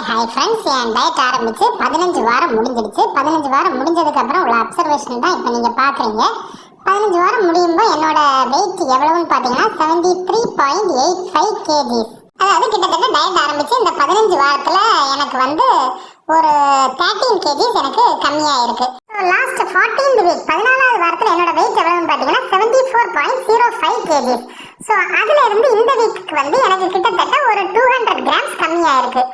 Hi friends, என் diet ஆரம்பிச்சு 15 வாரம் முடிஞ்சிடுச்சு. 15 வாரம் முடிஞ்சதுக்கு அப்புறம் உள்ள அப்சர்வேஷன் தான் இப்போ நீங்கள் பார்க்குறீங்க. 15 வாரம் முடியும்போது என்னோட வெயிட் எவ்வளவுன்னு பார்த்தீங்கன்னா 73.85 kgs. அதாவது கிட்டத்தட்ட டயட் ஆரம்பிச்சு இந்த 15 வாரத்தில் எனக்கு வந்து ஒரு 13 kgs எனக்கு கம்மியாக இருக்கு. லாஸ்ட் 14th வீக் 14வது வாரத்தில் என்னோட வெயிட் எவ்வளவுன்னு பார்த்தீங்கன்னா 74.05 kgs. ஸோ அதுல இருந்து இந்த வீக்கு வந்து எனக்கு கிட்டத்தட்ட ஒரு 200 கிராம்ஸ் கம்மியாக இருக்கு.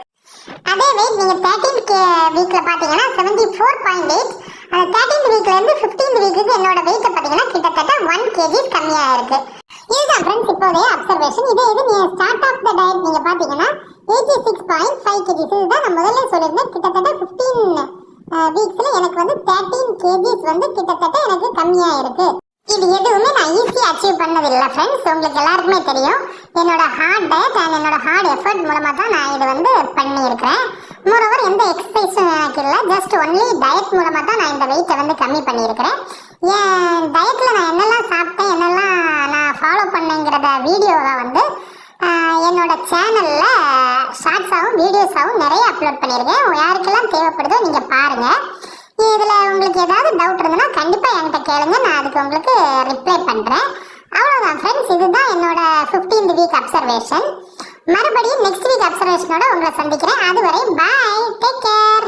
அதே வெயிட் நீங்க 13th வீக்ல பாத்தீங்கன்னா 74.8. அந்த 13th வீக்ல இருந்து 15th வீக்குக்கு என்னோட வெயிட் பாத்தீங்கன்னா கிட்டத்தட்ட 1 kg கம்மியா இருக்கு. இதுதான் ஃப்ரெண்ட்ஸ் இப்போதைய அப்சர்வேஷன். இது நீங்க ஸ்டார்ட் ஆஃப் த டயட் நீங்க பாத்தீங்கன்னா 86.5 kg. இதுதான் நான் முதல்ல சொல்லியிருந்தேன். கிட்டத்தட்ட 15 வீக்ஸ்ல எனக்கு வந்து 13 kg வந்து கிட்டத்தட்ட எனக்கு கம்மியா இருக்கு. இது எதுவுமே நான் ஈஸியாக அச்சீவ் பண்ணதில்லை ஃப்ரெண்ட்ஸ். உங்களுக்கு எல்லாருக்குமே தெரியும், என்னோட ஹார்ட் டயட் அண்ட் என்னோட ஹார்ட் எஃபர்ட் மூலமாக தான் நான் இது வந்து பண்ணியிருக்கிறேன். மோரோவர் எந்த எக்ஸசைஸும் எனக்கு இல்லை, ஜஸ்ட் ஒன்லி டயட் மூலமாக தான் நான் இந்த வெயிட்டை வந்து கம்மி பண்ணியிருக்கிறேன். என் டயட்டில் நான் என்னெல்லாம் சாப்பிட்டேன், என்னெல்லாம் நான் ஃபாலோ பண்ணேங்கிறத வீடியோவை வந்து என்னோட சேனலில் ஷார்ட்ஸாகவும் வீடியோஸாகவும் நிறைய அப்லோட் பண்ணியிருக்கேன். யாருக்கெல்லாம் தேவைப்படுதோ நீங்கள் பாருங்கள். இதில் உங்களுக்கு ஏதாவது டவுட் இருந்ததுன்னா கண்டிப்பாக என்கிட்ட கேளுங்க, நான் அதுக்கு உங்களுக்கு ரிப்ளை பண்ணுறேன். அவ்வளோதான் ஃப்ரெண்ட்ஸ், இதுதான் என்னோட 15th வீக் அப்சர்வேஷன். மறுபடியும் நெக்ஸ்ட் வீக் அப்சர்வேஷனோட உங்களை சந்திக்கிறேன். அதுவரை பாய், டேக் கேர்.